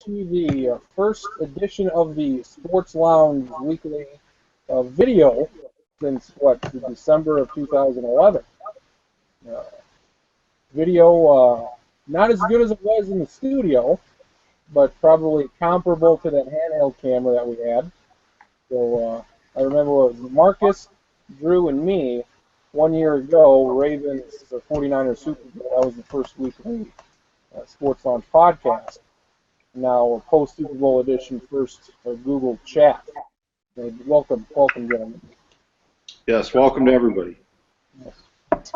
to the first edition of the Sports Lounge weekly video since, December of 2011. Video not as good as it was in the studio, but probably comparable to that handheld camera that we had. So I remember it was Marcus, Drew, and me 1 year ago, Ravens 49ers Super Bowl. That was the first weekly Sports Lounge podcast. Now, post Super Bowl edition, first Google Chat. Welcome, gentlemen. Yes, welcome to everybody. Yes.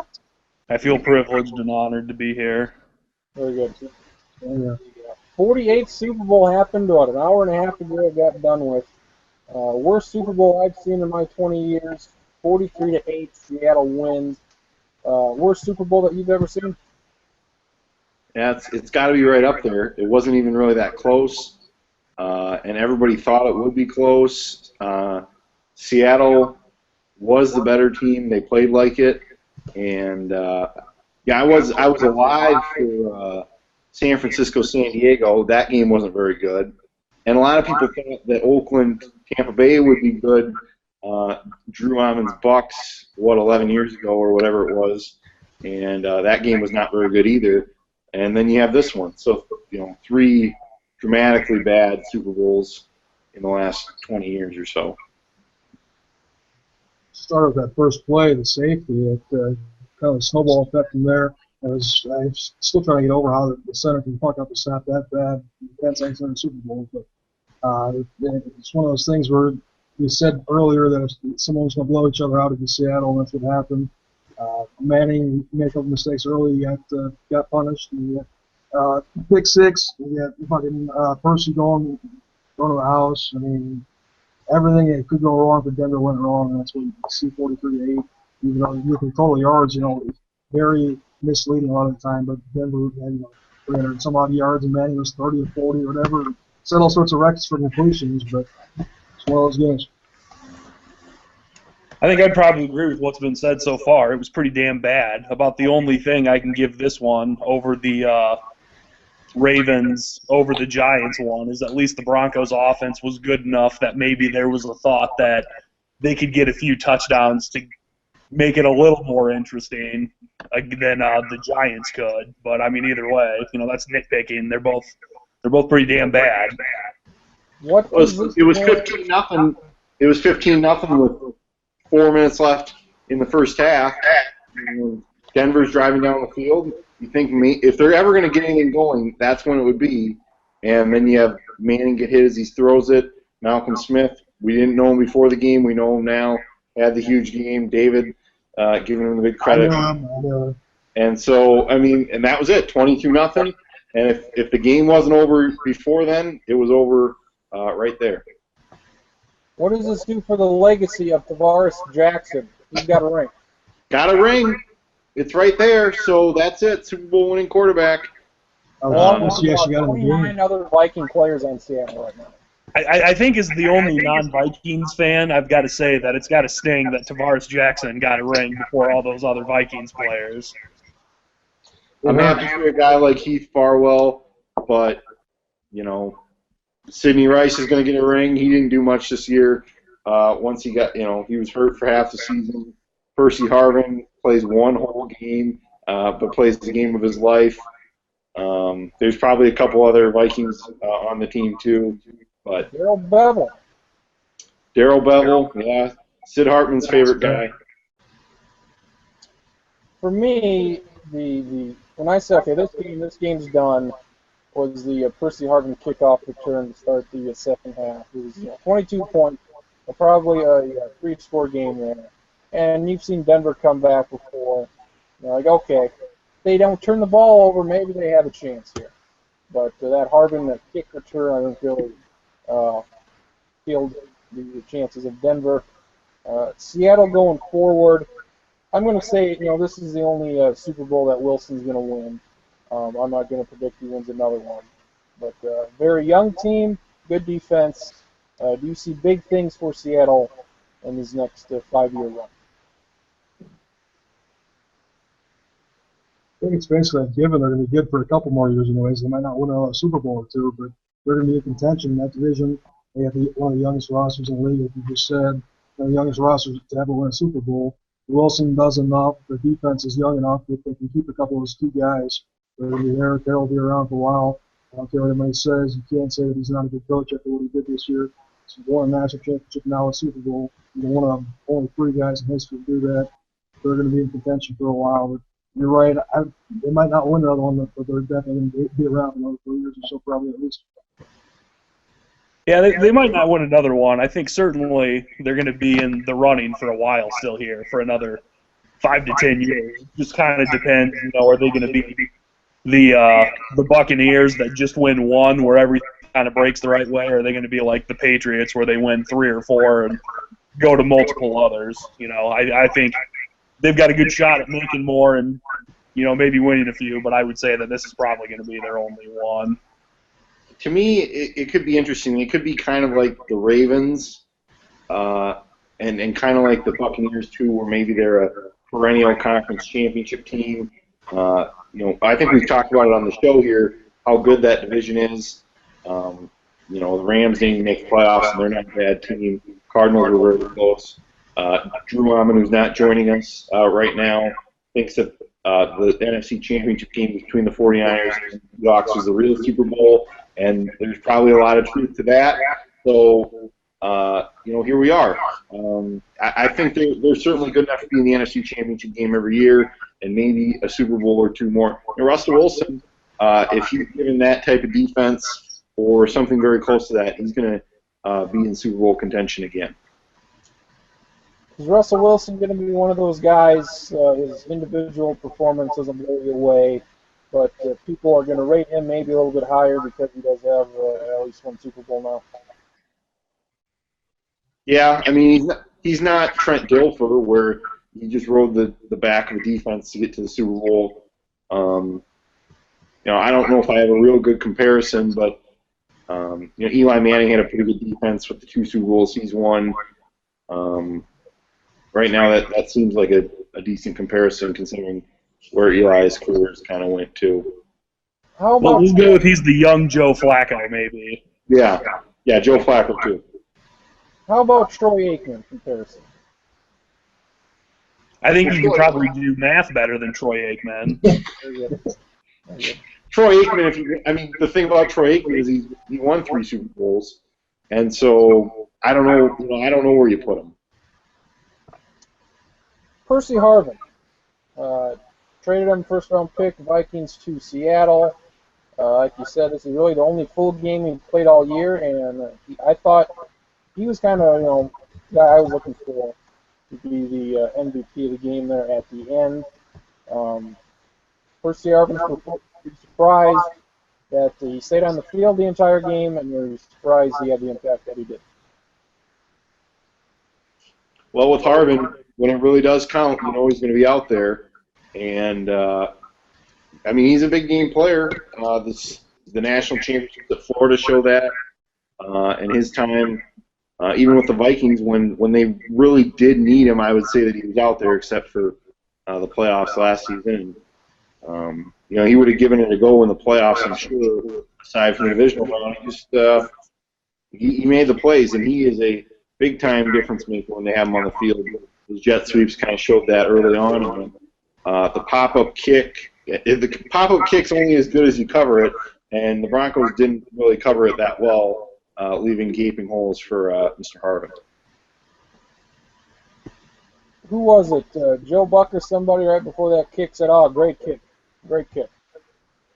I feel privileged and honored to be here. Very good. 48th Super Bowl happened, an hour and a half ago it got done with. Worst Super Bowl I've seen in my 20 years, 43-8, Seattle wins. Worst Super Bowl that you've ever seen? Yeah, it's got to be right up there. It wasn't even really that close, and everybody thought it would be close. Seattle was the better team. They played like it, and yeah, I was alive for San Francisco, San Diego. That game wasn't very good, and a lot of people thought that Oakland, Tampa Bay would be good. Drew Ammon's Bucks, 11 years ago or whatever it was, and that game was not very good either. And then you have this one. So, three dramatically bad Super Bowls in the last 20 years or so. Start with that first play, the safety. It kind of a snowball effect from there. I'm still trying to get over how the center can fuck up a snap that bad. That's like in the Super Bowl. But it's one of those things where we said earlier that if someone was going to blow each other out in Seattle, and that's what happened. Manning made a couple mistakes early, got punished. And, pick six, we got fucking Percy going to the house. I mean, everything that could go wrong for Denver went wrong, and that's what you see 43-8. Even though you look at total yards, it's very misleading a lot of the time. But Denver had 300 some odd yards, and Manning was 30 or 40 or whatever. Set all sorts of records for completions, but it's one of those games. I think I'd probably agree with what's been said so far. It was pretty damn bad. About the only thing I can give this one over the Ravens, over the Giants one, is at least the Broncos' offense was good enough that maybe there was a thought that they could get a few touchdowns to make it a little more interesting than the Giants could. But I mean, either way, that's nitpicking. They're both pretty damn bad. What it was 15-0. It was 15-0 with 4 minutes left in the first half. Denver's driving down the field. You think if they're ever going to get anything going, that's when it would be. And then you have Manning get hit as he throws it. Malcolm Smith, we didn't know him before the game. We know him now. Had the huge game. David giving him the big credit. I know. And so, I mean, and that was it, 22-0. And if the game wasn't over before then, it was over right there. What does this do for the legacy of Tavares Jackson? He's got a ring. Got a ring. It's right there. So that's it. Super Bowl winning quarterback. Along with 29 other Viking players on Seattle right now. I think as the only non-Vikings fan, I've got to say that it's got to sting that Tavares Jackson got a ring before all those other Vikings players. I'm happy for a guy like Heath Farwell, but, Sidney Rice is going to get a ring. He didn't do much this year. Once he got, he was hurt for half the season. Percy Harvin plays one whole game, but plays the game of his life. There's probably a couple other Vikings on the team too, but Darrell Bevel, yeah, Sid Hartman's favorite guy. For me, when I say okay, this game's done, was the Percy Harvin kickoff return to start the second half. It was 22 points, probably a 3-score game there. And you've seen Denver come back before. Okay, they don't turn the ball over, maybe they have a chance here. But that Harvin, that kick return, I think really killed the chances of Denver. Seattle going forward, I'm going to say, this is the only Super Bowl that Wilson's going to win. I'm not going to predict he wins another one. But very young team, good defense. Do you see big things for Seattle in his next 5-year run? I think it's basically a given they're going to be good for a couple more years anyways. They might not win a Super Bowl or two, but they're going to be in contention in that division. They have one of the youngest rosters in the league, like you just said. The youngest rosters to ever win a Super Bowl. Wilson does enough. The defense is young enough that they can keep a couple of those two guys. They're going to be there. They'll be around for a while. I don't care what anybody says. You can't say that he's not a good coach after what he did this year. He's won a national championship, now a Super Bowl. He's one of only 3 guys in history to do that. They're going to be in contention for a while. But you're right. They might not win another one, but they're definitely going to be around for another 4 years or so, probably at least. Yeah, they might not win another one. I think certainly they're going to be in the running for a while still here, for another 5 to 10 years. Just kind of depends, are they going to be the Buccaneers that just win one where everything kind of breaks the right way, or are they going to be like the Patriots where they win 3 or 4 and go to multiple others? I think they've got a good shot at making more and, maybe winning a few, but I would say that this is probably going to be their only one. To me, it could be interesting. It could be kind of like the Ravens and kind of like the Buccaneers, too, where maybe they're a perennial conference championship team. I think we've talked about it on the show here, how good that division is. The Rams didn't make playoffs, and they're not a bad team. Cardinals were very close. Drew Ahman, who's not joining us right now, thinks that the NFC championship game between the 49ers and the Seahawks was the real Super Bowl, and there's probably a lot of truth to that. So, here we are. I think they're certainly good enough to be in the NFC championship game every year, and maybe a Super Bowl or 2 more. And Russell Wilson, if he's given that type of defense or something very close to that, he's going to be in Super Bowl contention again. Is Russell Wilson going to be one of those guys, his individual performance doesn't blow you away, but people are going to rate him maybe a little bit higher because he does have at least 1 Super Bowl now? Yeah, I mean, he's not Trent Dilfer, where he just rode the back of a defense to get to the Super Bowl. I don't know if I have a real good comparison, but Eli Manning had a pretty good defense with the 2 Super Bowls he's won. Right now, that seems like a decent comparison considering where Eli's careers kind of went to. How about we'll go with he's the young Joe Flacco, maybe. Yeah, Joe Flacco too. How about Troy Aikman comparison? I think you could probably do math better than Troy Aikman. Very good. Troy Aikman, the thing about Troy Aikman is he won 3 Super Bowls, and so I don't know where you put him. Percy Harvin. Traded him first-round pick, Vikings to Seattle. Like you said, this is really the only full game he played all year, and I thought he was kind of, the guy I was looking for to be the MVP of the game there at the end. Percy Harvin was surprised that he stayed on the field the entire game, and you're surprised he had the impact that he did. Well, with Harvin, when it really does count, he's going to be out there. And, he's a big game player. The national championships at Florida show that. And his time, even with the Vikings, when they really did need him, I would say that he was out there except for the playoffs last season. He would have given it a go in the playoffs, I'm sure, aside from the divisional round. He made the plays, and he is a big-time difference maker when they have him on the field. His jet sweeps kind of showed that early on. The pop-up kick, the pop-up kick's only as good as you cover it, and the Broncos didn't really cover it that well, leaving gaping holes for Mr. Harvin. Who was it? Joe Buck or somebody right before that kick said, "Oh, great kick. Great kick."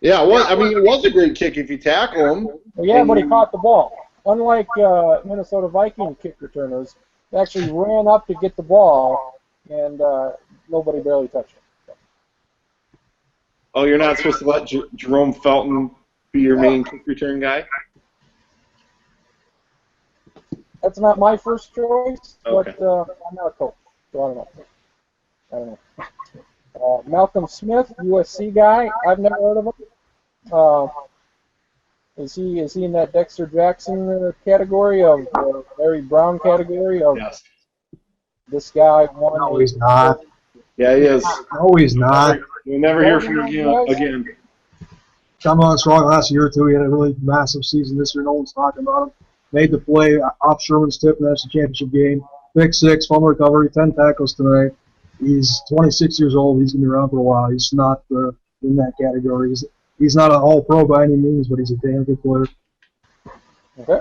Yeah, it was a great kick if you tackle him. Well, yeah, but he caught the ball. Unlike Minnesota Viking kick returners, they actually ran up to get the ball, and nobody barely touched it. Oh, you're not supposed to let Jerome Felton be your main kick return guy? That's not my first choice, Okay. but I'm not a coach, so I don't know. Malcolm Smith, USC guy. I've never heard of him. Is he in that Dexter Jackson category of Larry Brown category of Yes. this guy won? No, he's not. Yeah, he is. No, he's not. You'll never hear from him again. come on strong last year, too. He had a really massive season this year. No one's talking about him. Made the play off Sherman's tip in the national championship game. Pick 6, fumble recovery, 10 tackles tonight. He's 26 years old. He's going to be around for a while. He's not in that category. He's not an all-pro by any means, but he's a damn good player. Okay.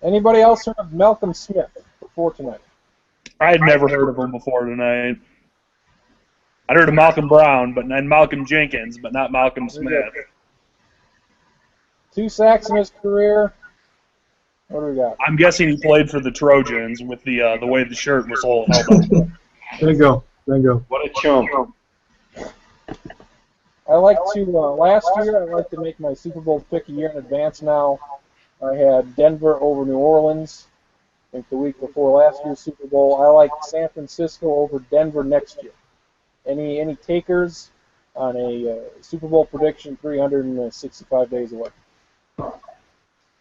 Anybody else heard of Malcolm Smith before tonight? I had never heard of him before tonight. I'd heard of Malcolm Brown, and Malcolm Jenkins, but not Malcolm Smith. 2 sacks in his career. What do we got? I'm guessing he played for the Trojans with the way the shirt was held up. There you go. What a chump. I like to, last year, I like to make my Super Bowl pick a year in advance now. I had Denver over New Orleans, I think the week before last year's Super Bowl. I like San Francisco over Denver next year. Any takers on a Super Bowl prediction 365 days away?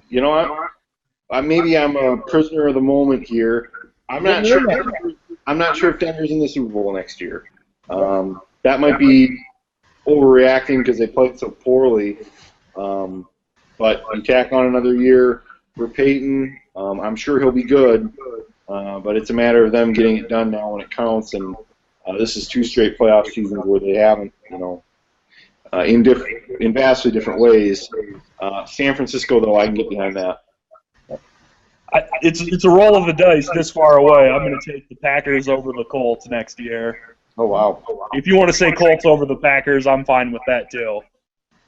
You know what? Maybe I'm a prisoner of the moment here. I'm not sure if Denver's in the Super Bowl next year. That might be overreacting because they played so poorly. But you tack on another year for Peyton. I'm sure he'll be good. But it's a matter of them getting it done now when it counts. And this is 2 straight playoff seasons where they haven't, in vastly different ways. San Francisco, though, I can get behind that. It's a roll of the dice this far away. I'm going to take the Packers over the Colts next year. Oh, wow. If you want to say Colts over the Packers, I'm fine with that, too.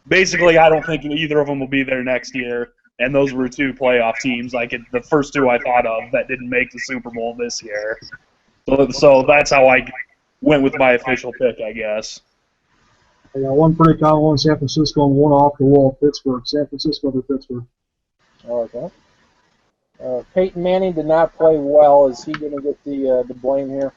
Basically, I don't think either of them will be there next year, and those were 2 playoff teams. The first 2 I thought of that didn't make the Super Bowl this year. So that's how I went with my official pick, I guess. I got one pretty common one, San Francisco, and one off the wall, Pittsburgh. San Francisco to Pittsburgh. Okay. Peyton Manning did not play well. Is he going to get the blame here?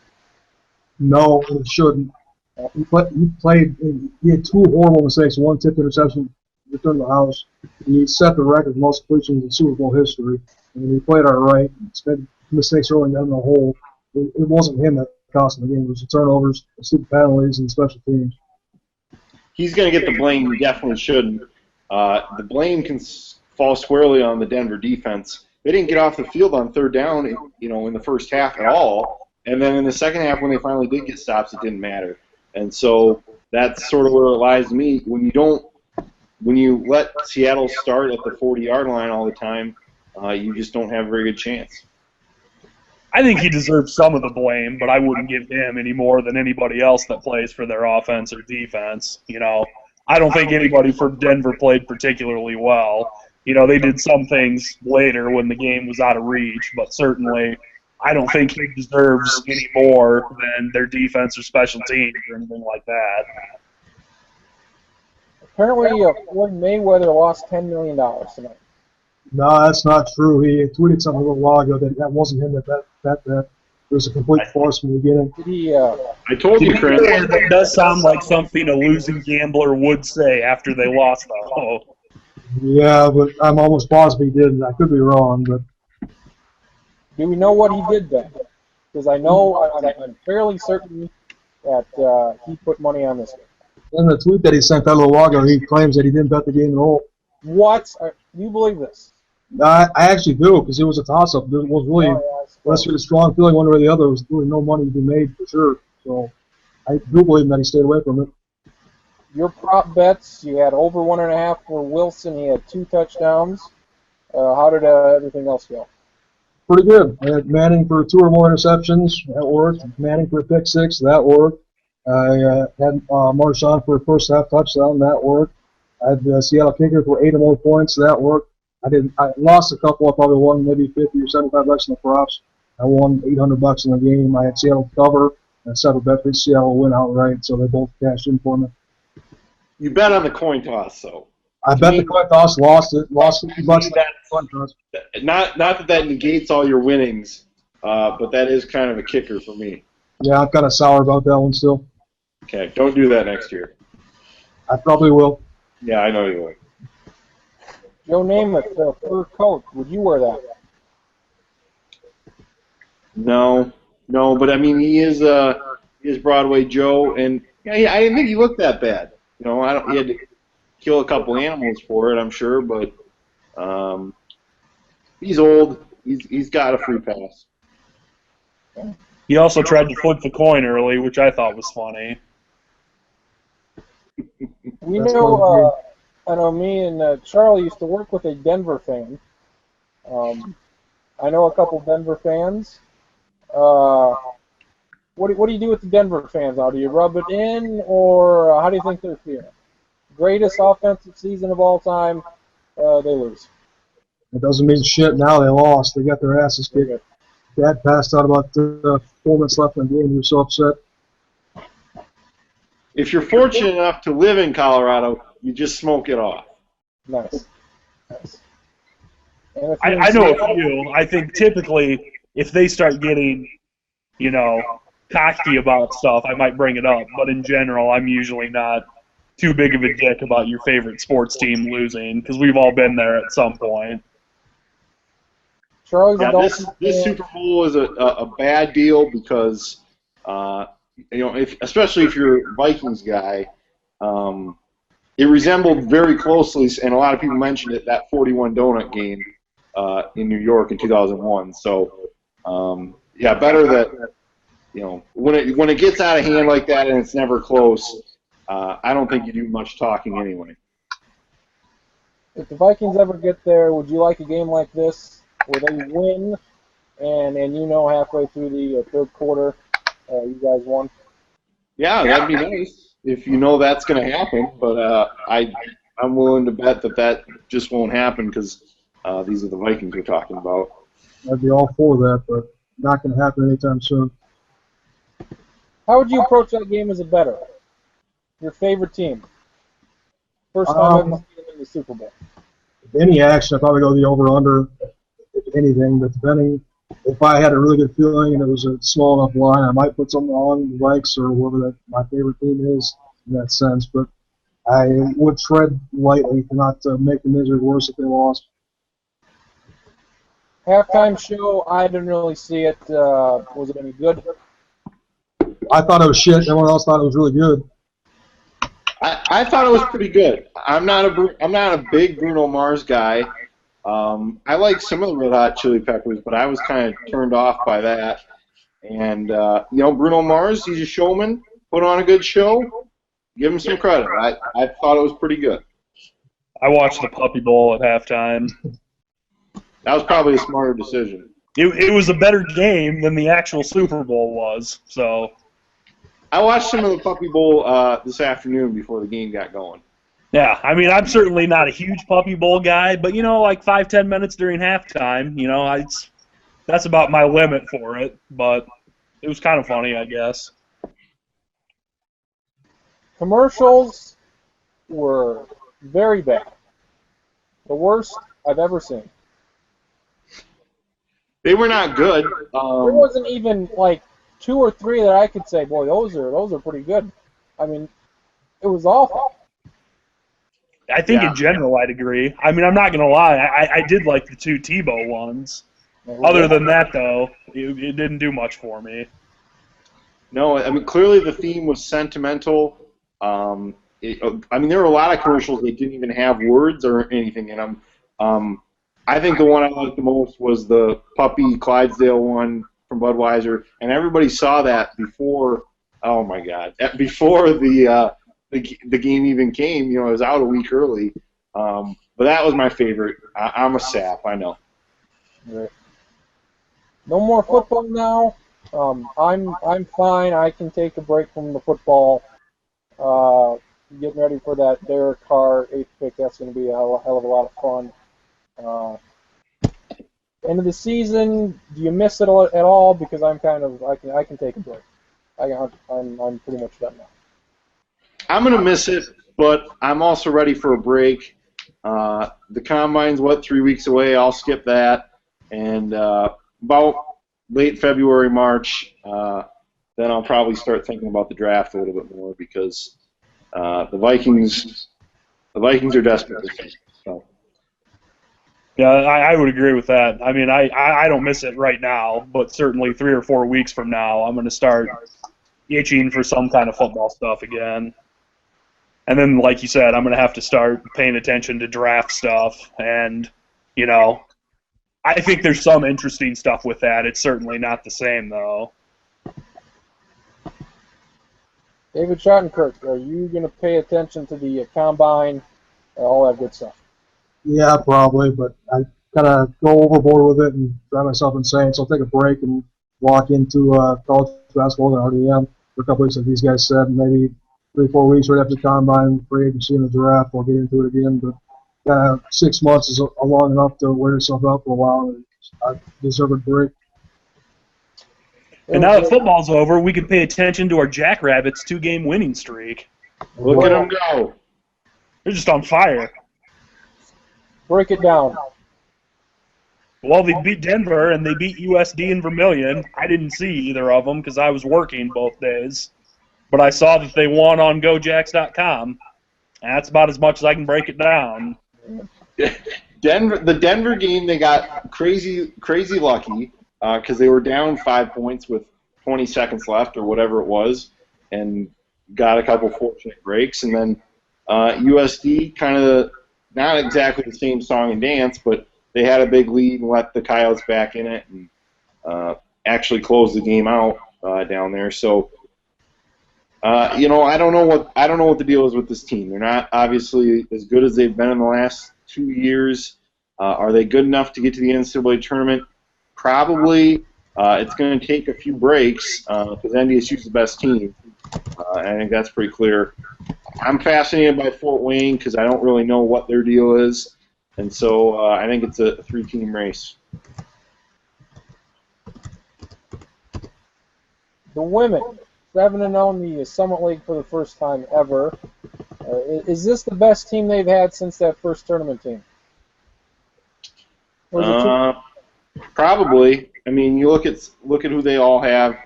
No, he shouldn't. He had 2 horrible mistakes, 1 tipped interception, returned to the house. He set the record for most completions in Super Bowl history. And he played all right. Spent mistakes early in the hole. It wasn't him that cost him the game. It was the turnovers, the stupid penalties, and special teams. He's going to get the blame. He definitely shouldn't. The blame can fall squarely on the Denver defense. They didn't get off the field on 3rd down, in the first half at all. And then in the second half, when they finally did get stops, it didn't matter. And so that's sort of where it lies to me. When you let Seattle start at the 40-yard line all the time, you just don't have a very good chance. I think he deserves some of the blame, but I wouldn't give him any more than anybody else that plays for their offense or defense. I don't think anybody for Denver played particularly well. They did some things later when the game was out of reach, but certainly I don't think he deserves any more than their defense or special teams or anything like that. Apparently, Floyd Mayweather lost $10 million tonight. No, that's not true. He tweeted something a little while ago that wasn't him. That it was a complete farce from the beginning. Did he? I told you, Chris. That does sound like something a losing gambler would say after they lost, though. Yeah, but I'm almost positive he didn't. I could be wrong, but. Do we know what he did then? Because I'm fairly certain that he put money on this game. In the tweet that he sent out a little while ago, he claims that he didn't bet the game at all. What? Do you believe this? I actually do, because it was a toss-up. There was really, unless you had a strong feeling one way or the other, there was really no money to be made for sure. So I do believe that he stayed away from it. Your prop bets, you had over 1.5 for Wilson. He had 2 touchdowns. How did everything else go? Pretty good. I had Manning for 2 or more interceptions. That worked. Manning for a pick 6. That worked. I had Marshawn for a first half touchdown. That worked. I had the Seattle kicker for 8 or more points. That worked. I lost a couple. I probably won maybe 50 or 75 bucks in the props. I won $800 in the game. I had Seattle cover and several bet for Seattle win outright, so they both cashed in for me. You bet on the coin toss, though. I bet the coin toss, lost it, lost $50 in the coin toss. Not that negates all your winnings, but that is kind of a kicker for me. Yeah, I'm kind of sour about that one still. Okay, don't do that next year. I probably will. Yeah, I know you will. Joe Namath, fur coat. Would you wear that? No, but I mean he is Broadway Joe, and Yeah, I didn't think he looked that bad. You know, he had to kill a couple animals for it, I'm sure, but he's old. He's got a free pass. He also tried to flip the coin early, which I thought was funny. We know, I know me and Charlie used to work with a Denver fan. I know a couple Denver fans. What do you do with the Denver fans now? Do you rub it in, or how do you think they're feeling? Greatest offensive season of all time, they lose. It doesn't mean shit now. They lost. They got their asses kicked. Dad passed out about 4 minutes left in the game. He was so upset. If you're fortunate enough to live in Colorado, you just smoke it off. Nice. I know a few. I think typically if they start getting, you know, cocky about stuff, I might bring it up. But in general, I'm usually not too big of a dick about your favorite sports team losing, because we've all been there at some point. This Super Bowl is a bad deal because, you know, especially if you're a Vikings guy, it resembled very closely, and a lot of people mentioned it, that 41 donut game in New York in 2001. So, yeah, better that, you know, when it gets out of hand like that and it's never close, I don't think you do much talking anyway. If the Vikings ever get there, would you like a game like this where they win and you know halfway through the third quarter you guys won? Yeah, that'd be nice if you know that's going to happen. But I'm willing to bet that just won't happen because these are the Vikings we're talking about. I'd be all for that, but not going to happen anytime soon. How would you approach that game as a bettor? Your favorite team? First time ever seen them in the Super Bowl. If any action, I'd probably go the over-under, if anything. But depending, if I had a really good feeling and it was a small enough line, I might put something on the Vikes or whoever my favorite team is in that sense. But I would tread lightly to not make the misery worse if they lost. Halftime show, I didn't really see it. Was it any good? I thought it was shit. Everyone else thought it was really good. I thought it was pretty good. I'm not a big Bruno Mars guy. I like some of the Red Hot Chili Peppers, but I was kind of turned off by that. And you know, Bruno Mars, he's a showman. Put on a good show. Give him some credit. I thought it was pretty good. I watched the Puppy Bowl at halftime. That was probably a smarter decision. It was a better game than the actual Super Bowl was. So I watched some of the Puppy Bowl this afternoon before the game got going. yeah, I mean, I'm certainly not a huge Puppy Bowl guy, but you know, like 5-10 minutes during halftime, you know, that's about my limit for it. But it was kind of funny, I guess. Commercials were very bad. The worst I've ever seen. They were not good. There wasn't even like 2 or 3 that I could say, boy, those are pretty good. I mean, it was awful. I think in general I'd agree. I mean, I'm not going to lie. I did like the 2 Tebow ones. Other than that, though, it didn't do much for me. No, I mean, clearly the theme was sentimental. I mean, there were a lot of commercials that didn't even have words or anything in them. I think the one I liked the most was the Puppy Clydesdale one from Budweiser, and everybody saw that before. Oh my God! Before the game even came, you know, it was out a week early. But that was my favorite. I'm a sap, I know. Right. No more football now. I'm fine. I can take a break from the football. Getting ready for that Derek Carr 8th pick. That's going to be a hell of a lot of fun. End of the season, do you miss it at all? Because I can take a break. I'm pretty much done now. I'm gonna miss it, but I'm also ready for a break. The combine's 3 weeks away. I'll skip that, and about late February, March, then I'll probably start thinking about the draft a little bit more because the Vikings are desperate this season. So. Yeah, I would agree with that. I mean, I don't miss it right now, but certainly 3 or 4 weeks from now, I'm going to start itching for some kind of football stuff again. And then, like you said, I'm going to have to start paying attention to draft stuff. And, you know, I think there's some interesting stuff with that. It's certainly not the same, though. David Schottenkirk, are you going to pay attention to the combine, all that good stuff? Yeah, probably, but I kind of go overboard with it and drive myself insane. So I'll take a break and walk into college basketball, and I already am for a couple weeks, like these guys said, maybe 3-4 weeks right after the combine, free agency and the draft. I'll get into it again, but 6 months is long enough to wear yourself out for a while. And I deserve a break. And now that football's over, we can pay attention to our Jackrabbits' 2-game winning streak. Look at them go. They're just on fire. Break it down. Well, they beat Denver, and they beat USD in Vermillion. I didn't see either of them because I was working both days. But I saw that they won on GoJacks.com. And that's about as much as I can break it down. The Denver game, they got crazy lucky because they were down 5 points with 20 seconds left or whatever it was, and got a couple fortunate breaks. And then USD kind of not exactly the same song and dance, but they had a big lead and let the Coyotes back in it and actually closed the game out down there. So. I don't know what the deal is with this team. They're not obviously as good as they've been in the last 2 years. Are they good enough to get to the NCAA tournament? Probably. It's going to take a few breaks because NDSU is the best team. I think that's pretty clear. I'm fascinated by Fort Wayne because I don't really know what their deal is, and so I think it's a 3-team race. The women. 7-0 in the Summit League for the first time ever. Is this the best team they've had since that first tournament team? Probably. I mean, you look at who they all have.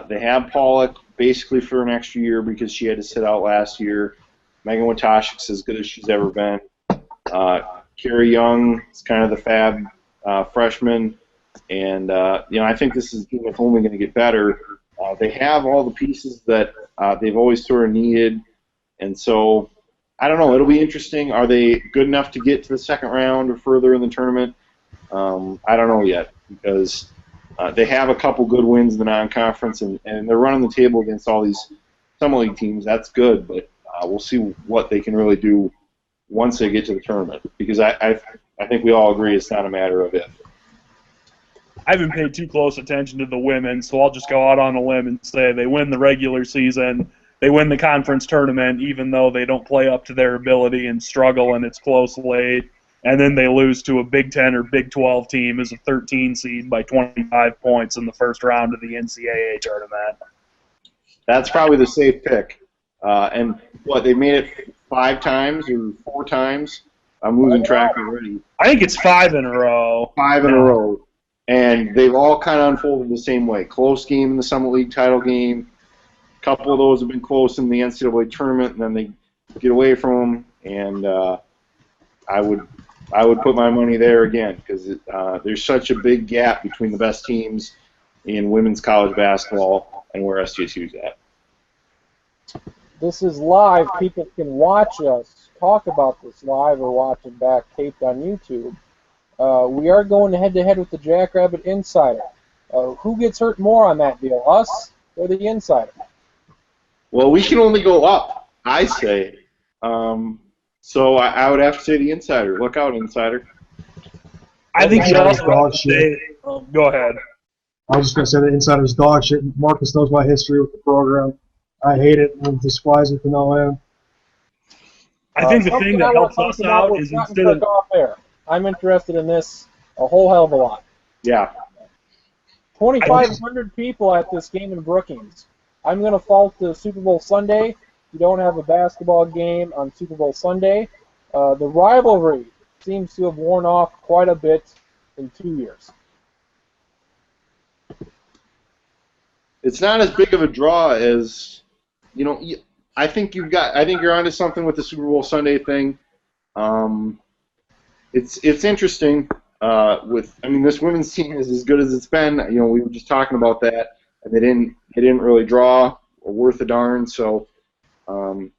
They have Pollock basically for an extra year because she had to sit out last year. Megan Watashik's as good as she's ever been. Carrie Young is kind of the fab freshman, and I think this is a team that's only going to get better. They have all the pieces that they've always sort of needed, and so I don't know. It'll be interesting. Are they good enough to get to the second round or further in the tournament? I don't know yet because they have a couple good wins in the non-conference, and they're running the table against all these Summit League teams. That's good, but we'll see what they can really do once they get to the tournament because I think we all agree it's not a matter of if. I haven't paid too close attention to the women, so I'll just go out on a limb and say they win the regular season, they win the conference tournament, even though they don't play up to their ability and struggle and it's close late, and then they lose to a Big 10 or Big 12 team as a 13 seed by 25 points in the first round of the NCAA tournament. That's probably the safe pick. And they made it 5 times or 4 times? I'm losing track already. I think it's 5 in a row. 5 in a row. And they've all kind of unfolded the same way. Close game in the Summit League title game. A couple of those have been close in the NCAA tournament, and then they get away from them. And I would put my money there again because there's such a big gap between the best teams in women's college basketball and where SJSU's at. This is live. People can watch us talk about this live or watch it back taped on YouTube. We are going head-to-head with the Jackrabbit Insider. Who gets hurt more on that deal, us or the Insider? Well, we can only go up, I say. So I would have to say the Insider. Look out, Insider. I think you also have to say, go ahead. I was just going to say the Insider's dog shit. Marcus knows my history with the program. I hate it and despise it to no end. I think the thing that helps us out is instead of... I'm interested in this a whole hell of a lot. Yeah. 2,500 people at this game in Brookings. I'm going to fault the Super Bowl Sunday. You don't have a basketball game on Super Bowl Sunday. The rivalry seems to have worn off quite a bit in 2 years. It's not as big of a draw as, I think you're onto something with the Super Bowl Sunday thing. It's interesting. This women's team is as good as it's been. We were just talking about that, and they didn't they didn't really draw or worth a darn. So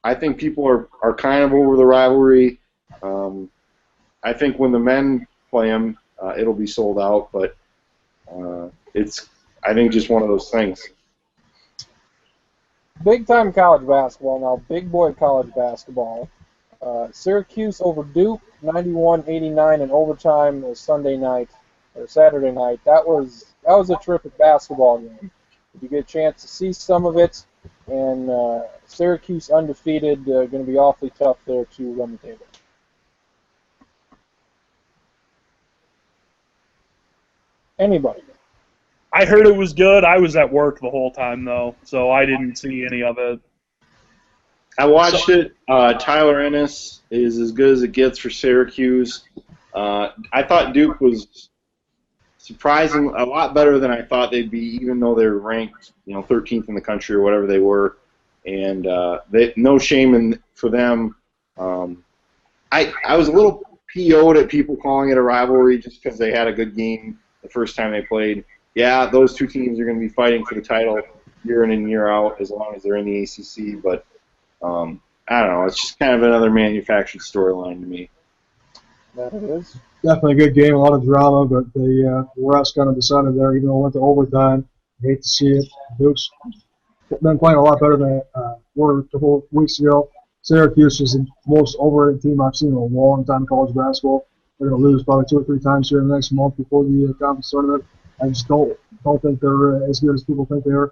I think people are kind of over the rivalry. I think when the men play them, it'll be sold out, but it's, I think, just one of those things. Big-time college basketball now, big boy college basketball. Syracuse over Duke, 91-89 in overtime Sunday night or Saturday night. That was a terrific basketball game. If you get a chance to see some of it, and Syracuse undefeated, going to be awfully tough there to run the table. Anybody? I heard it was good. I was at work the whole time, though, so I didn't see any of it. I watched it. Tyler Ennis is as good as it gets for Syracuse. I thought Duke was surprising, a lot better than I thought they'd be, even though they're ranked, 13th in the country or whatever they were. And no shame for them. I was a little PO'd at people calling it a rivalry just because they had a good game the first time they played. Yeah, those two teams are going to be fighting for the title year in and year out as long as they're in the ACC, but I don't know. It's just kind of another manufactured storyline to me. That it is. Definitely a good game, a lot of drama, but the refs kind of decided there, even though it went to overtime. I hate to see it. Duke's been playing a lot better than were a couple of weeks ago. Syracuse is the most overrated team I've seen in a long time in college basketball. They're going to lose probably 2 or 3 times here in the next month before the conference tournament. I just don't think they're as good as people think they are.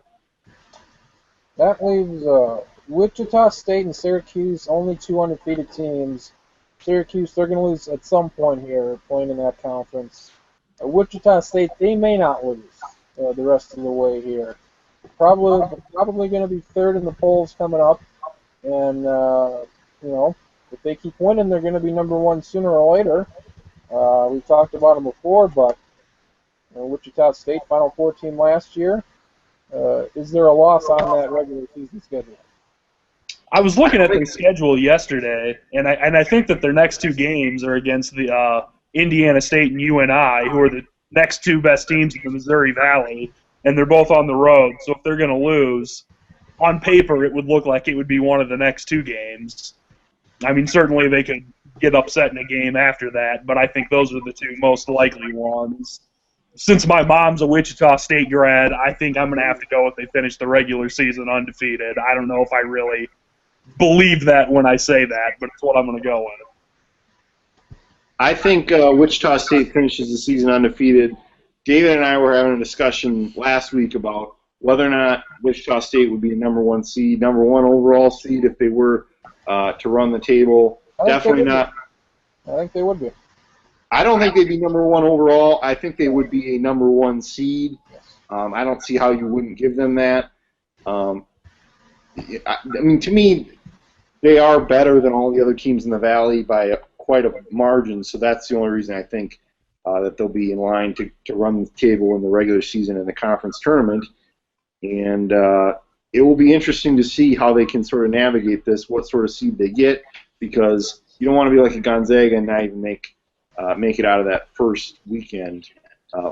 That leaves Wichita State and Syracuse, only 2 undefeated teams. Syracuse, they're going to lose at some point here playing in that conference. Wichita State, they may not lose the rest of the way here. Probably going to be third in the polls coming up. And, if they keep winning, they're going to be number one sooner or later. We've talked about them before, but Wichita State, Final Four team last year. Is there a loss on that regular season schedule? I was looking at their schedule yesterday, and I think that their next 2 games are against the Indiana State and UNI, who are the next 2 best teams in the Missouri Valley, and they're both on the road. So if they're going to lose, on paper it would look like it would be one of the next 2 games. I mean, certainly they could get upset in a game after that, but I think those are the 2 most likely ones. Since my mom's a Wichita State grad, I think I'm going to have to go if they finish the regular season undefeated. I don't know if I really believe that when I say that, but it's what I'm going to go with. I think Wichita State finishes the season undefeated. David and I were having a discussion last week about whether or not Wichita State would be a number 1 seed, number 1 overall seed if they were to run the table. Definitely not. I think they would be. I don't think they'd be number 1 overall. I think they would be a number 1 seed. I don't see how you wouldn't give them that. I mean, to me, they are better than all the other teams in the Valley by quite a margin, so that's the only reason I think that they'll be in line to run the table in the regular season and the conference tournament. And it will be interesting to see how they can sort of navigate this, what sort of seed they get, because you don't want to be like a Gonzaga and not even make it out of that first weekend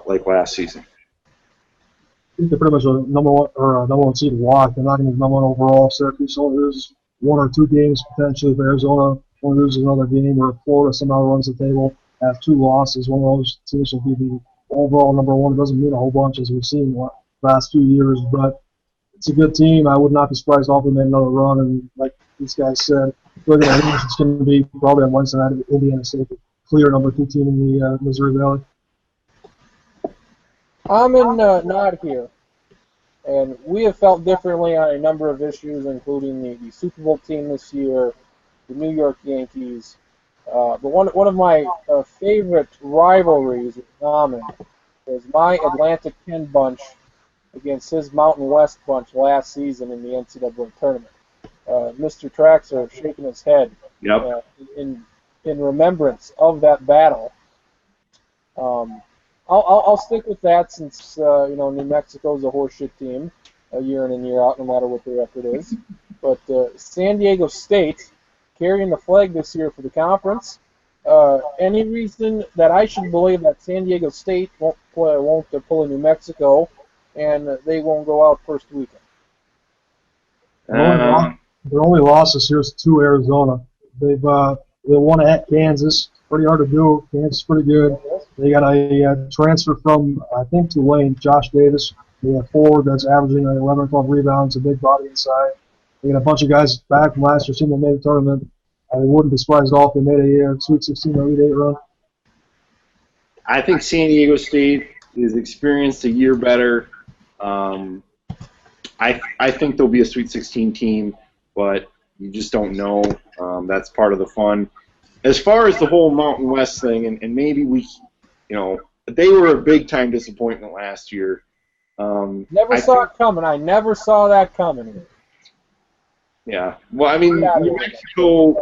like last season. I think they're pretty much a number 1 seed lock. They're not going to be number 1 overall. Syracuse only loses 1 or 2 games potentially. If Arizona only loses another game, or if Florida somehow runs the table, have 2 losses, one of those teams will be the overall number 1. It doesn't mean a whole bunch as we've seen the last few years, but it's a good team. I would not be surprised if they made another run. And like these guys said, we're going to lose. It's going to be probably on Wednesday night at Indiana State, the clear number 2 team in the Missouri Valley. I'm in Nod here, and we have felt differently on a number of issues, including the Super Bowl team this year, the New York Yankees. But one of my favorite rivalries in common is my Atlantic 10 bunch against his Mountain West bunch last season in the NCAA tournament. Mr. Traxler shaking his head in remembrance of that battle. I'll stick with that since New Mexico's a horseshit team year in and year out, no matter what their record is. But San Diego State carrying the flag this year for the conference. Any reason that I should believe that San Diego State won't pull a New Mexico and they won't go out first weekend? Um, Their only loss this year is to Arizona. They won at Kansas. Pretty hard to do. Kansas is pretty good. They got a transfer from, I think, Tulane, Josh Davis. They have forward that's averaging 11 or 12 rebounds, a big body inside. They got a bunch of guys back from last year, seeing they made the tournament. I wouldn't be surprised at all if they made a Sweet 16 or Elite 8 run. I think San Diego State is experienced a year better. I think they'll be a Sweet 16 team, but you just don't know. That's part of the fun. As far as the whole Mountain West thing, and maybe they were a big-time disappointment last year. Never saw it coming. I never saw that coming. Yeah. Well, I mean, New Mexico,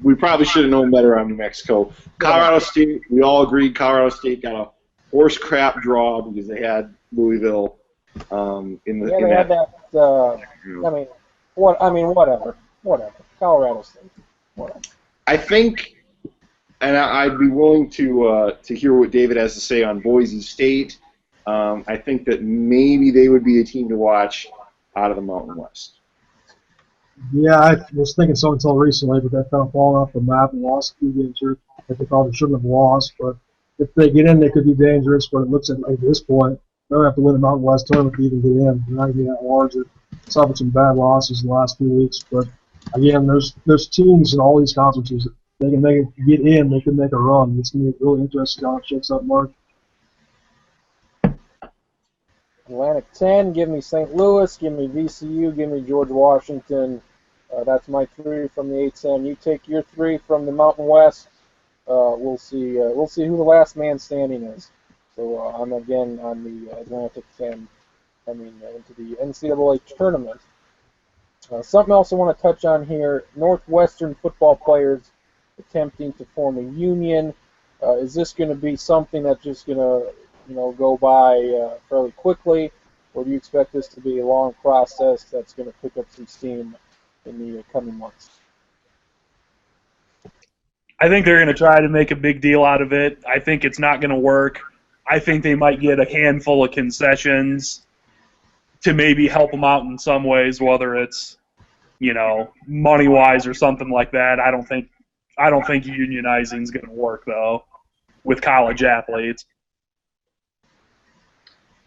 we probably should have known better on New Mexico. Colorado State, we all agreed Colorado State got a horse crap draw because they had Louisville whatever. Colorado State. Whatever. I think, and I'd be willing to hear what David has to say on Boise State. I think that maybe they would be a team to watch out of the Mountain West. Yeah, I was thinking so until recently, but that kind of fallen off the map and lost 2 games here that they probably shouldn't have lost. But if they get in, they could be dangerous. But it looks at this point, they don't have to win the Mountain West tournament to even get in. They're not even that large. They've suffered some bad losses the last few weeks. But again, there's teams in all these conferences that they can get in. They can make a run. It's going to be really interesting how it shakes out, Mark. Atlantic 10, give me St. Louis, give me VCU, give me George Washington. That's my 3 from the A-10. You take your 3 from the Mountain West. We'll see who the last man standing is. So I'm again on the Atlantic 10 coming into the NCAA tournament. Something else I want to touch on here: Northwestern football players attempting to form a union. Is this going to be something that's just going to go by fairly quickly, or do you expect this to be a long process that's going to pick up some steam in the coming months? I think they're going to try to make a big deal out of it. I think it's not going to work. I think they might get a handful of concessions to maybe help them out in some ways, whether it's money-wise or something like that. I don't think unionizing is going to work though with college athletes.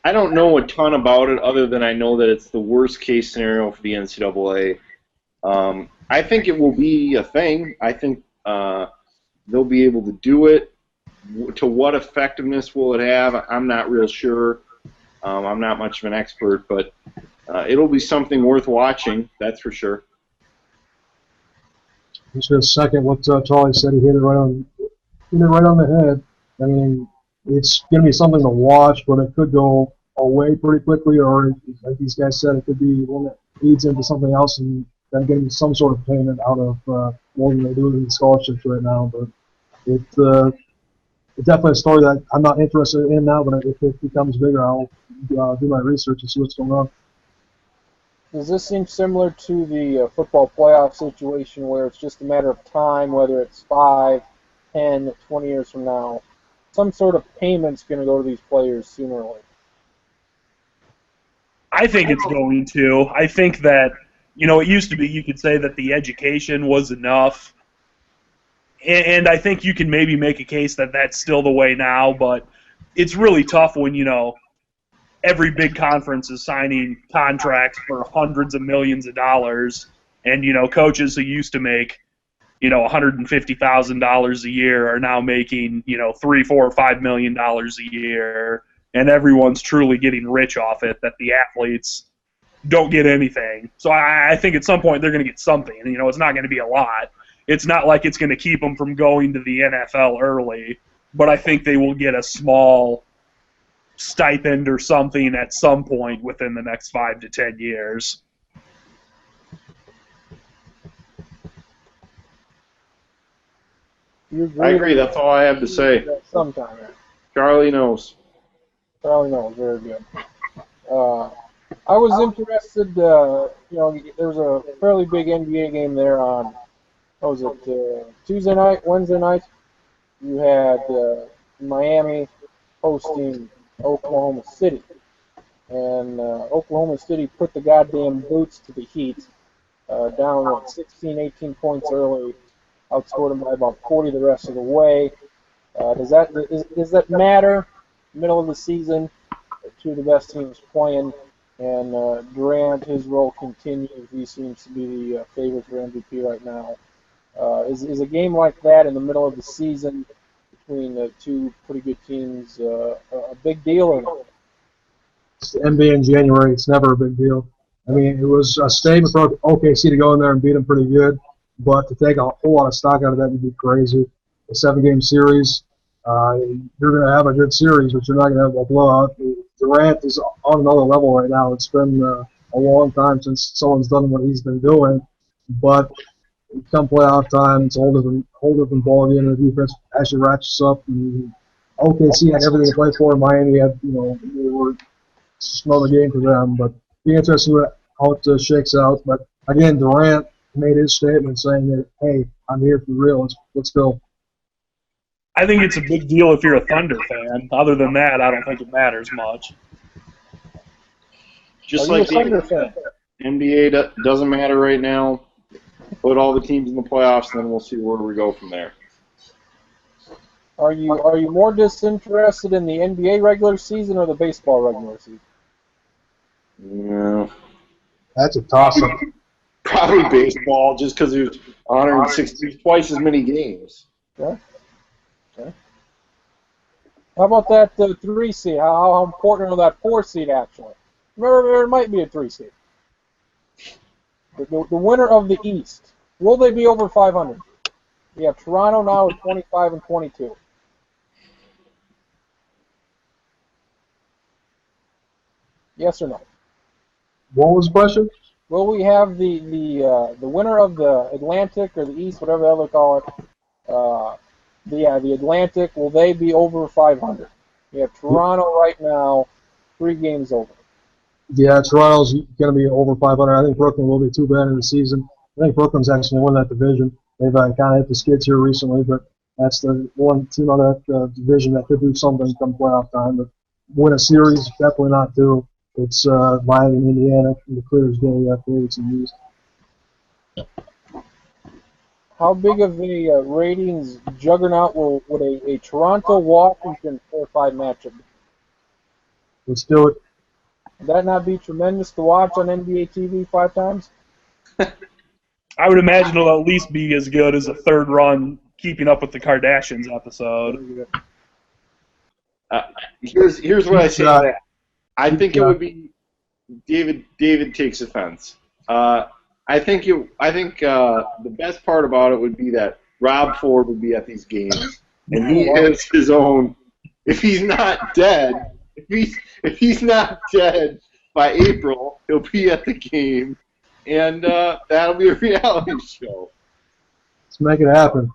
I don't know a ton about it other than I know that it's the worst case scenario for the NCAA. I think it will be a thing. I think they'll be able to do it. To what effectiveness will it have? I'm not real sure. I'm not much of an expert, but it'll be something worth watching, that's for sure. Just a second, what Charlie said, he hit it right on the head. I mean, it's going to be something to watch, but it could go away pretty quickly, or like these guys said, it could be one that leads into something else and then getting some sort of payment out of more than they do in scholarships right now. But it's definitely a story that I'm not interested in now, but if it becomes bigger, I'll do my research and see what's going on. Does this seem similar to the football playoff situation where it's just a matter of time, whether it's 5, 10, 20 years from now, some sort of payment's going to go to these players sooner or later? I think it's going to. I think that, it used to be you could say that the education was enough. And I think you can maybe make a case that that's still the way now, but it's really tough when, every big conference is signing contracts for hundreds of millions of dollars, and, coaches who used to make, $150,000 a year are now making, $3, $4, or $5 million a year, and everyone's truly getting rich off it, that the athletes don't get anything. So I think at some point they're going to get something. It's not going to be a lot. It's not like it's going to keep them from going to the NFL early, but I think they will get a small stipend or something at some point within the next 5 to 10 years. I agree. That's all I have to say. Sometime. Charlie knows. Charlie knows. Very good. I was interested. There was a fairly big NBA game there on. What was it? Tuesday night, Wednesday night. You had Miami hosting Oklahoma City. and Oklahoma City put the goddamn boots to the Heat, down 16, 18 points early, outscored them by about 40 the rest of the way. Does that matter? Middle of the season, two of the best teams playing, and Durant, his role continues. He seems to be the favorite for MVP right now. Is a game like that in the middle of the season between two pretty good teams a big deal or not? It's the NBA in January. It's never a big deal. I mean, it was a statement for OKC to go in there and beat them pretty good, but to take a whole lot of stock out of that would be crazy. A 7-game series, you're going to have a good series, but you're not going to have a blowout. Durant is on another level right now. It's been a long time since someone's done what he's been doing, but come playoff time, it's a whole different ball game. The defense actually ratchets up. And OKC had everything to play for. Miami had, they were just another game for them. But be interesting how it shakes out. But again, Durant made his statement saying that, hey, I'm here for real. Let's go. I think it's a big deal if you're a Thunder fan. Other than that, I don't think it matters much. Just like the NBA doesn't matter right now. Put all the teams in the playoffs, and then we'll see where we go from there. Are you more disinterested in the NBA regular season or the baseball regular season? No. That's a toss-up. Probably baseball, just because there's 160, twice as many games. Okay. How about that 3 seed? How important is that 4 seed actually? There might be a 3 seed. The winner of the East, will they be over 500? We have Toronto now at 25 and 22. Yes or no? What was the question? Will we have the winner of the Atlantic or the East, whatever the hell they call it? The Atlantic, will they be over 500? We have Toronto right now, 3 games over. Yeah, Toronto's going to be over 500. I think Brooklyn will be too bad in the season. I think Brooklyn's actually won that division. They've kind of hit the skids here recently, but that's the one team on that division that could do something come playoff time. But win a series, definitely not two. It's Miami and Indiana, and the Clears getting favorites in the East. How big of a ratings juggernaut would a Toronto-Washington 4-5 matchup be? Let's do it. Would that not be tremendous to watch on NBA TV 5 times? I would imagine it'll at least be as good as a third run Keeping Up with the Kardashians episode. Here's what I say to that. I think it would be David takes offense. I think the best part about it would be that Rob Ford would be at these games, and he has his own. If he's not dead, if he's not dead by April, he'll be at the game, and that'll be a reality show. Let's make it happen.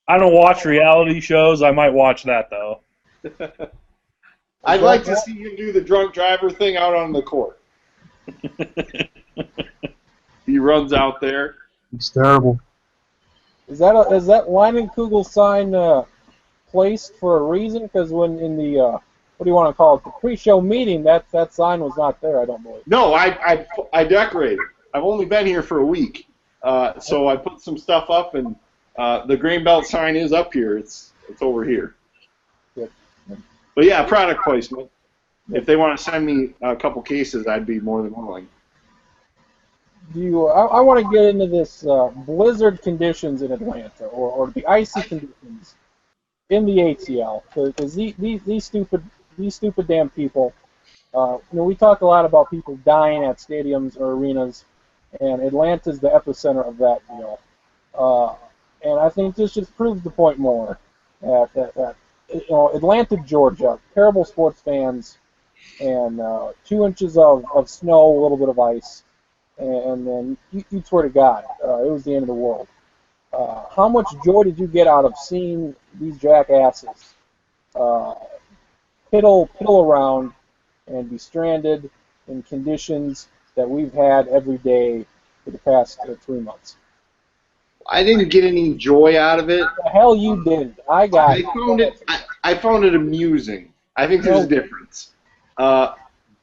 I don't watch reality shows. I might watch that though. I'd like to see him do the drunk driver thing out on the court. He runs out there. It's terrible. Is that Leinenkugel sign placed for a reason? Because when in the what do you want to call it, the pre-show meeting, that sign was not there. I don't believe. No, I decorated. I've only been here for a week, so I put some stuff up, and the grain belt sign is up here. It's over here. Good. But yeah, product placement. If they want to send me a couple cases, I'd be more than willing. I want to get into this blizzard conditions in Atlanta, or the icy conditions in the ATL, because these stupid damn people. We talk a lot about people dying at stadiums or arenas, and Atlanta's the epicenter of that deal. And I think this just proves the point more. That Atlanta, Georgia, terrible sports fans, and 2 inches of snow, a little bit of ice. And then you'd swear to God, it was the end of the world. How much joy did you get out of seeing these jackasses piddle around and be stranded in conditions that we've had every day for the past 3 months? I didn't get any joy out of it. The hell you didn't. I found it amusing. I think there's a difference.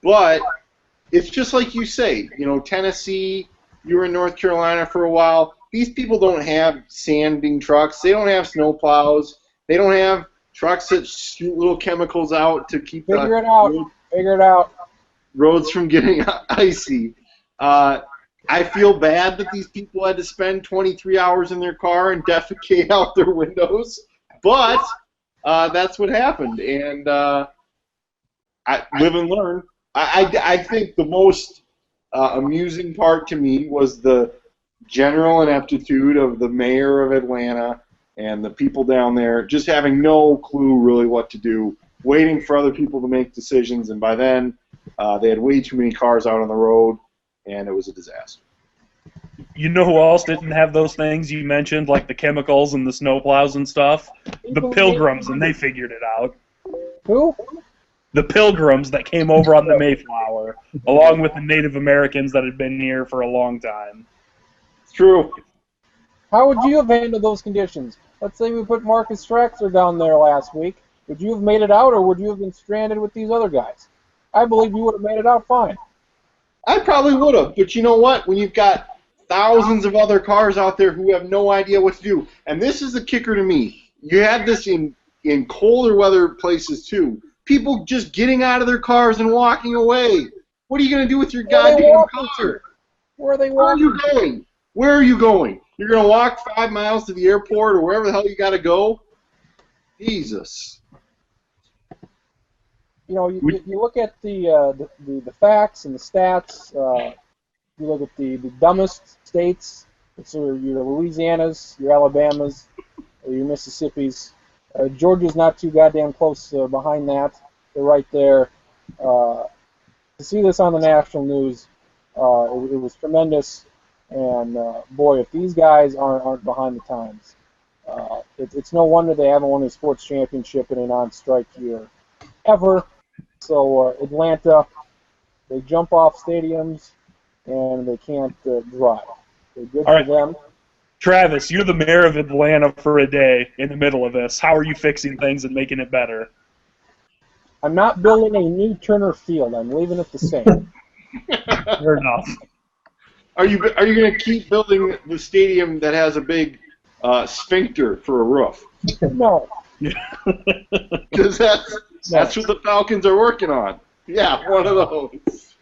But it's just like you say, you know, Tennessee, you were in North Carolina for a while. These people don't have sanding trucks. They don't have snow plows. They don't have trucks that shoot little chemicals out to keep Figure it out. Roads from getting icy. I feel bad that these people had to spend 23 hours in their car and defecate out their windows, but that's what happened, and I live and learn. I think the most amusing part to me was the general ineptitude of the mayor of Atlanta and the people down there just having no clue really what to do, waiting for other people to make decisions, and by then they had way too many cars out on the road, and it was a disaster. You know who else didn't have those things you mentioned, like the chemicals and the snowplows and stuff? The Pilgrims, and they figured it out. Who? The Pilgrims that came over on the Mayflower, along with the Native Americans that had been here for a long time. It's true. How would you have handled those conditions? Let's say we put Marcus Straxler down there last week. Would you have made it out, or would you have been stranded with these other guys? I believe you would have made it out fine. I probably would have, but you know what? When you've got thousands of other cars out there who have no idea what to do, and this is the kicker to me. You have this in colder weather places too. People just getting out of their cars and walking away. What are you going to do with your goddamn car? Where are they Where are walking? you going? Where are you going? You're going to walk 5 miles to the airport or wherever the hell you got to go? Jesus. You know, you look at the facts and the stats. You look at the dumbest states. It's your Louisianas, your Alabamas, your Mississippis. Georgia's not too goddamn close behind that. They're right there. To see this on the national news, it was tremendous. And boy, if these guys aren't behind the times, it's no wonder they haven't won a sports championship in a non-strike year ever. So Atlanta, they jump off stadiums and they can't drive. They're good for them. Travis, you're the mayor of Atlanta for a day in the middle of this. How are you fixing things and making it better? I'm not building a new Turner Field. I'm leaving it the same. Fair enough. Are you going to keep building the stadium that has a big sphincter for a roof? No. Because that's what the Falcons are working on. Yeah, one of those.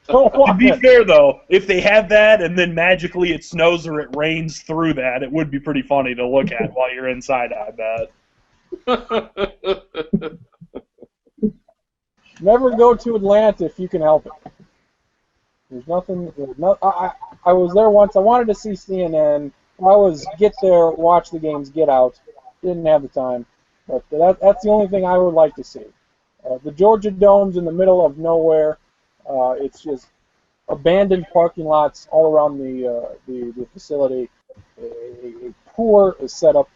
To be fair, though, if they have that and then magically it snows or it rains through that, it would be pretty funny to look at while you're inside, I bet. Never go to Atlanta if you can help it. There's nothing. I was there once. I wanted to see CNN. Get there, watch the games, get out. Didn't have the time. But that's the only thing I would like to see. The Georgia Dome's in the middle of nowhere. It's just abandoned parking lots all around the facility. A poor setup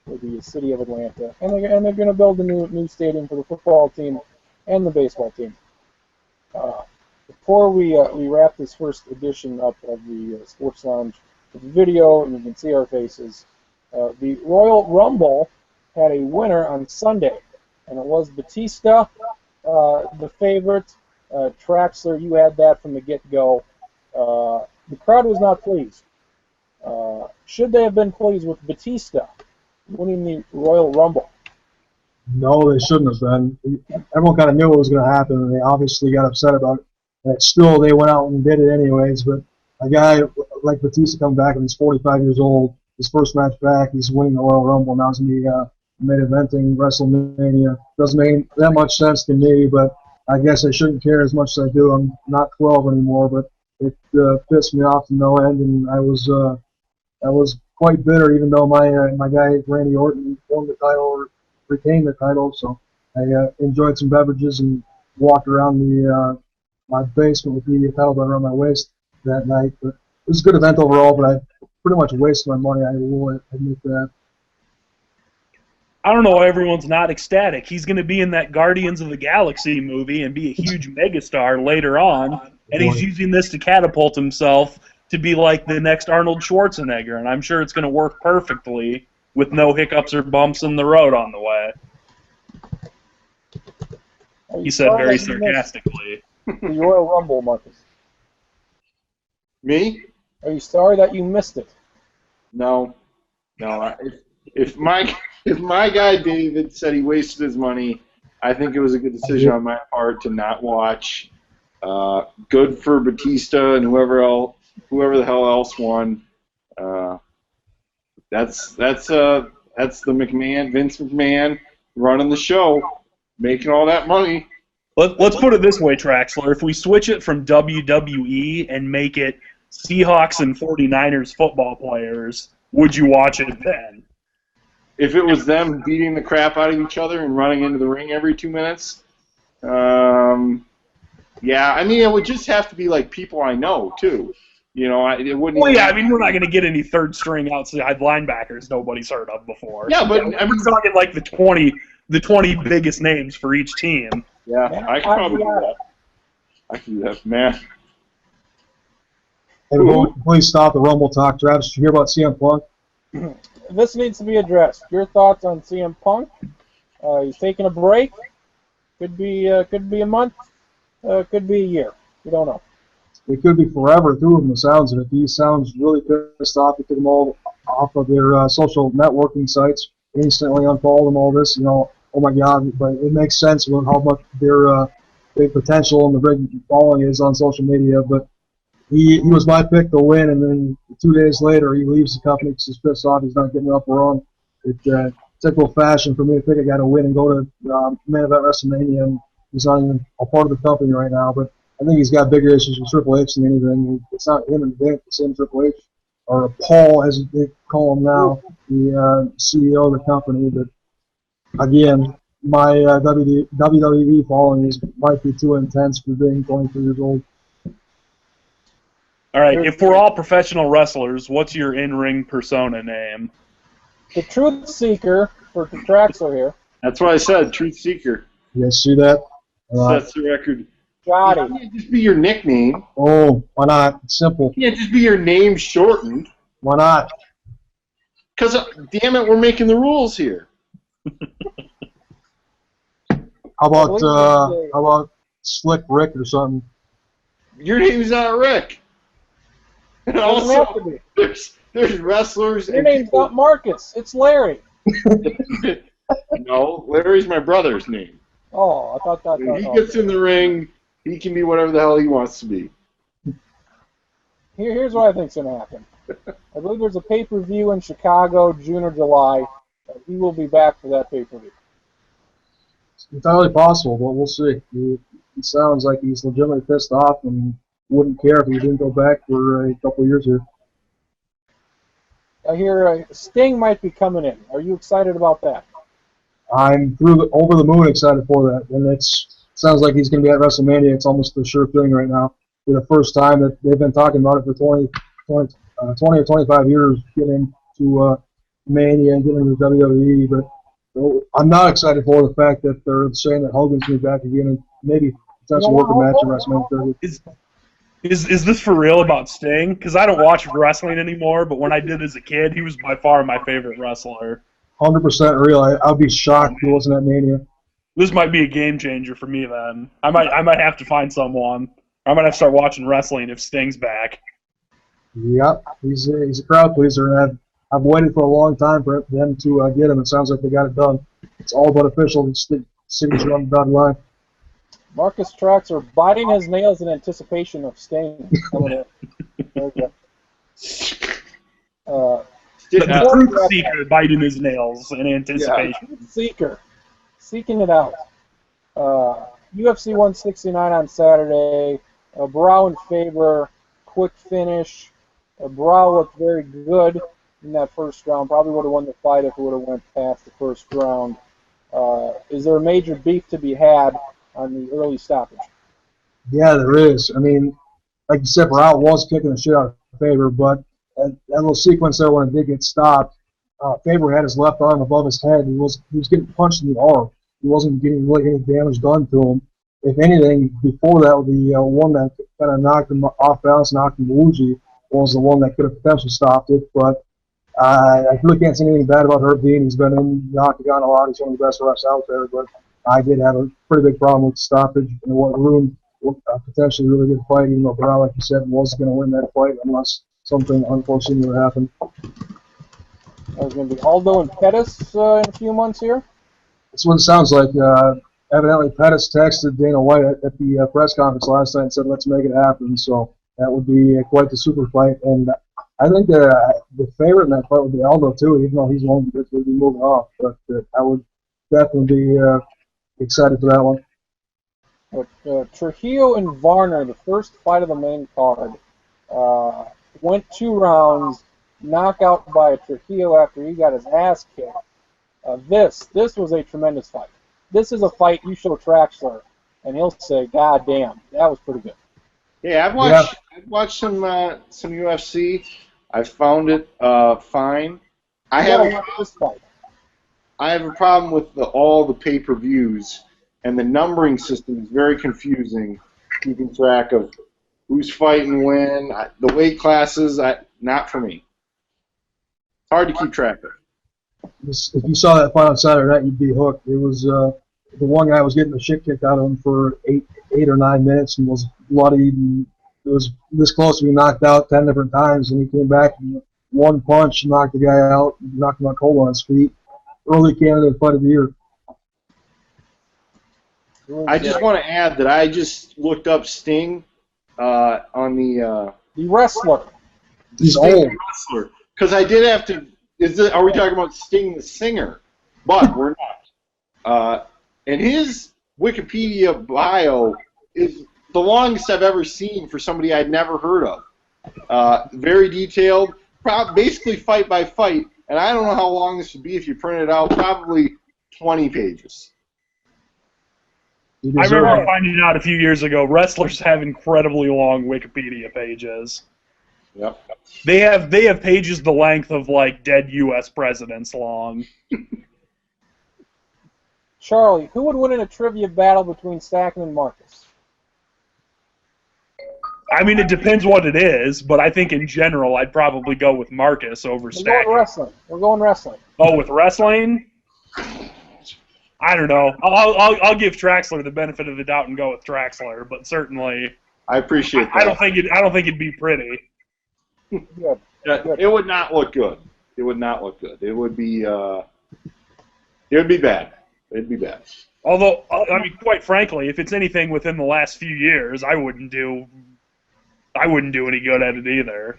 for the city of Atlanta, and they're going to build a new stadium for the football team and the baseball team. Before we wrap this first edition up of the Sports Lounge with the video, and you can see our faces, the Royal Rumble had a winner on Sunday, and it was Batista, the favorite. Traxler, you had that from the get-go. The crowd was not pleased. Should they have been pleased with Batista winning the Royal Rumble? No, they shouldn't have been. Everyone kind of knew what was going to happen, and they obviously got upset about it. And still, they went out and did it anyways. But a guy like Batista coming back, and he's 45 years old, his first match back, he's winning the Royal Rumble. Now he's going to be main eventing WrestleMania. Doesn't make that much sense to me, but I guess I shouldn't care as much as I do. I'm not 12 anymore, but it pissed me off to no end, and I was quite bitter, even though my guy Randy Orton won the title or retained the title. So I enjoyed some beverages and walked around my basement with the title belt around my waist that night. But it was a good event overall, but I pretty much wasted my money. I will admit that. I don't know why everyone's not ecstatic. He's going to be in that Guardians of the Galaxy movie and be a huge megastar later on, and he's using this to catapult himself to be like the next Arnold Schwarzenegger, and I'm sure it's going to work perfectly with no hiccups or bumps in the road on the way. He said very sarcastically. The Royal Rumble, Marcus. Me? Are you sorry that you missed it? No. If my guy David said he wasted his money, I think it was a good decision on my part to not watch. Good for Batista and whoever the hell else won. That's the Vince McMahon running the show, making all that money. Let's put it this way, Traxler. If we switch it from WWE and make it Seahawks and 49ers football players, would you watch it then? If it was them beating the crap out of each other and running into the ring every 2 minutes, yeah. I mean, it would just have to be like people I know too. You know, it wouldn't. Well, yeah. I mean, we're not going to get any third-string outside linebackers nobody's heard of before. Yeah, but I mean, we're talking like the 20 biggest names for each team. Yeah, I could probably do that. I can do that, man. Hey, please stop the Rumble talk, Travis. Did you hear about CM Punk? This needs to be addressed. Your thoughts on CM Punk? He's taking a break. Could be a month. Could be a year. We don't know. It could be forever through him, the sounds of it. He sounds really pissed off. He took them all off of their social networking sites, instantly unfollowed them, all this, oh my God. But it makes sense with how much their big potential and the big following is on social media. But he was my pick to win, and then 2 days later he leaves the company because he's pissed off. He's not getting up or on. It's typical fashion for me to pick a guy to win and go to main event WrestleMania, and he's not even a part of the company right now. But I think he's got bigger issues with Triple H than anything. It's not him and Vince, it's him, Triple H, or Paul, as they call him now, the CEO of the company. But again, my WWE following might be too intense for being 23 years old. All right, if we're all professional wrestlers, what's your in-ring persona name? The Truth Seeker for Traxler here. That's what I said, Truth Seeker. You guys see that? That's the record. Got It can't just be your nickname. Oh, why not? It's simple. It can't just be your name shortened. Why not? Because, damn it, we're making the rules here. How about Slick Rick or something? Your name's not Rick. And Doesn't have also, to be. there's wrestlers. Your name's not Marcus. It's Larry. No, Larry's my brother's name. Oh, I thought that. When he gets in the ring, he can be whatever the hell he wants to be. Here's what I think's going to happen. I believe there's a pay-per-view in Chicago, June or July. He will be back for that pay-per-view. It's entirely possible, but we'll see. He sounds like he's legitimately pissed off and wouldn't care if he didn't go back for a couple of years here. I hear Sting might be coming in. Are you excited about that? I'm over the moon excited for that, and it sounds like he's going to be at WrestleMania. It's almost a sure thing right now. For the first time that they've been talking about it for 20 or 25 years, getting to Mania and getting to WWE. But I'm not excited for the fact that they're saying that Hogan's going to be back again and maybe potentially work a match at WrestleMania 30. Is this for real about Sting? Because I don't watch wrestling anymore, but when I did as a kid, he was by far my favorite wrestler. 100% real. I'd be shocked if he wasn't at Mania. This might be a game changer for me then. I might have to find someone. I might have to start watching wrestling if Sting's back. Yep, he's a crowd pleaser, and I've waited for a long time for them to get him. It sounds like they got it done. It's all but official. It's the signature on the dotted line. Marcus Traxler biting his nails in anticipation of Sting. Okay. The Truth Seeker biting his nails in anticipation. Yeah. Truth Seeker, seeking it out. UFC 169 on Saturday. Brow and Faber, quick finish. Brow looked very good in that first round. Probably would have won the fight if it would have went past the first round. Is there a major beef to be had on the early stoppage? Yeah, there is. I mean, like you said, Brow was kicking the shit out of Faber, but that little sequence there when it did get stopped, Faber had his left arm above his head. He was getting punched in the arm. He wasn't getting really any damage done to him. If anything, before that, the one that kind of knocked him off balance, knocked him woozy, was the one that could have potentially stopped it. But I really can't say anything bad about Herb Dean. He's been in the octagon a lot. He's one of the best refs out there. But I did have a pretty big problem with the stoppage and what ruined a potentially really good fight, even though Brown, like you said, was going to win that fight unless something unforeseen would happen. There's going to be Aldo and Pettis in a few months here. That's what it sounds like. Evidently, Pettis texted Dana White at the press conference last night and said, let's make it happen. So that would be quite the super fight. And I think the favorite in that fight would be Aldo, too, even though he's one that would be moving off. But I would definitely be excited for that one. But Trujillo and Varner, the first fight of the main card, went 2 rounds, knockout by Trujillo after he got his ass kicked. This was a tremendous fight. This is a fight you show Traxler, and he'll say, "God damn, that was pretty good." Yeah, I've watched some UFC. I found it fine. I have a problem with all the pay-per-views, and the numbering system is very confusing, keeping track of who's fighting when. The weight classes, not for me. It's hard to keep track of. If you saw that fight on Saturday night, you'd be hooked. It was the one guy was getting the shit kicked out of him for 8 or 9 minutes and was bloodied, and it was this close to being knocked out 10 different times, and he came back and one punch knocked the guy out, knocked him out cold on his feet. Early candidate fight of the year. I just want to add that I just looked up Sting on the wrestler. He's Sting old. Wrestler, because I did have to. Are we talking about Sting the singer? But we're not. And his Wikipedia bio is the longest I've ever seen for somebody I'd never heard of. Very detailed, basically fight by fight. And I don't know how long this would be if you print it out. Probably 20 pages. I remember finding out a few years ago, wrestlers have incredibly long Wikipedia pages. Yep. They have pages the length of like dead U.S. presidents long. Charlie, who would win in a trivia battle between Stacken and Marcus? I mean, it depends what it is, but I think in general I'd probably go with Marcus over Stacken. We're going wrestling. We're going wrestling. Oh, with wrestling? I don't know. I'll give Traxler the benefit of the doubt and go with Traxler, but certainly I appreciate that. I don't think it'd be pretty. Good. It would not look good. It would not look good. It would be bad. It'd be bad. Although, I mean, quite frankly, if it's anything within the last few years, I wouldn't do any good at it either.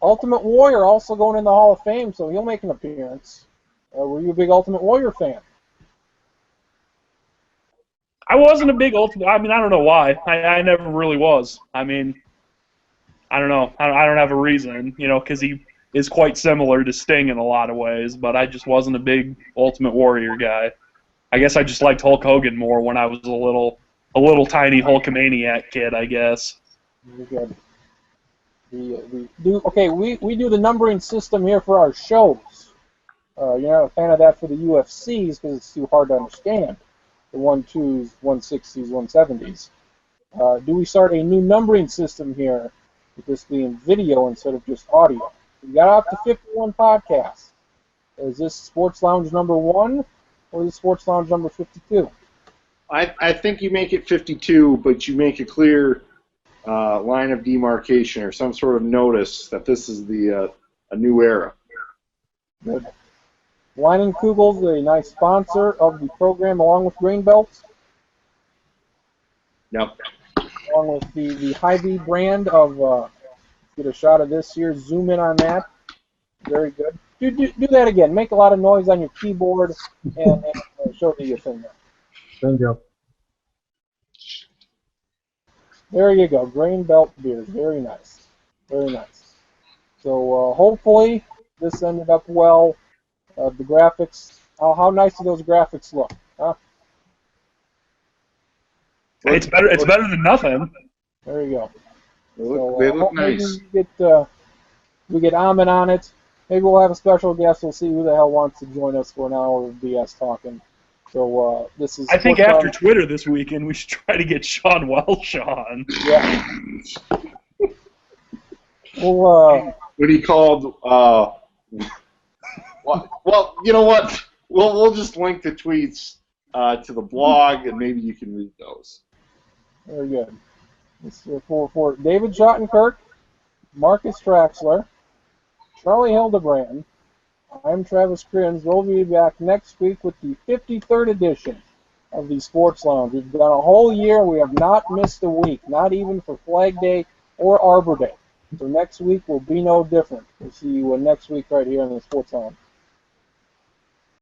Ultimate Warrior also going in the Hall of Fame, so he'll make an appearance. Were you a big Ultimate Warrior fan? I wasn't a big Ultimate. I mean, I don't know why. I never really was. I mean, I don't know. I don't have a reason, because he is quite similar to Sting in a lot of ways, but I just wasn't a big Ultimate Warrior guy. I guess I just liked Hulk Hogan more when I was a little tiny Hulkamaniac kid, I guess. Very good. We do the numbering system here for our shows. You're not a fan of that for the UFCs because it's too hard to understand. The 1-2s, 160s, 170s. Do we start a new numbering system here with this being video instead of just audio? We got up to 51 podcasts. Is this Sports Lounge number 1 or is it Sports Lounge number 52? I think you make it 52, but you make a clear line of demarcation or some sort of notice that this is a new era. Good. Leinenkugel's a nice sponsor of the program along with Grain Belts. Yep. Along with the Hy-Vee brand of, get a shot of this here, zoom in on that. Very good. Do that again. Make a lot of noise on your keyboard and show me your finger. Thank you. There you go. Grain Belt beers. Very nice. Very nice. So hopefully this ended up well. The graphics, how nice do those graphics look? Huh? It's better than nothing. There you go. They look nice. We get Ahmed on it. Maybe we'll have a special guest. We'll see who the hell wants to join us for an hour of BS talking. So this is. I think after Twitter this weekend, we should try to get Sean Welsh on. Yeah. Well, what he called. Well, you know what? We'll just link the tweets to the blog, and maybe you can read those. Very good. This is for David Schottenkirk, Marcus Traxler, Charlie Hildebrand. I'm Travis Kriens. We'll be back next week with the 53rd edition of the Sports Lounge. We've done a whole year. We have not missed a week, not even for Flag Day or Arbor Day. So next week will be no different. We'll see you next week right here on the Sports Lounge.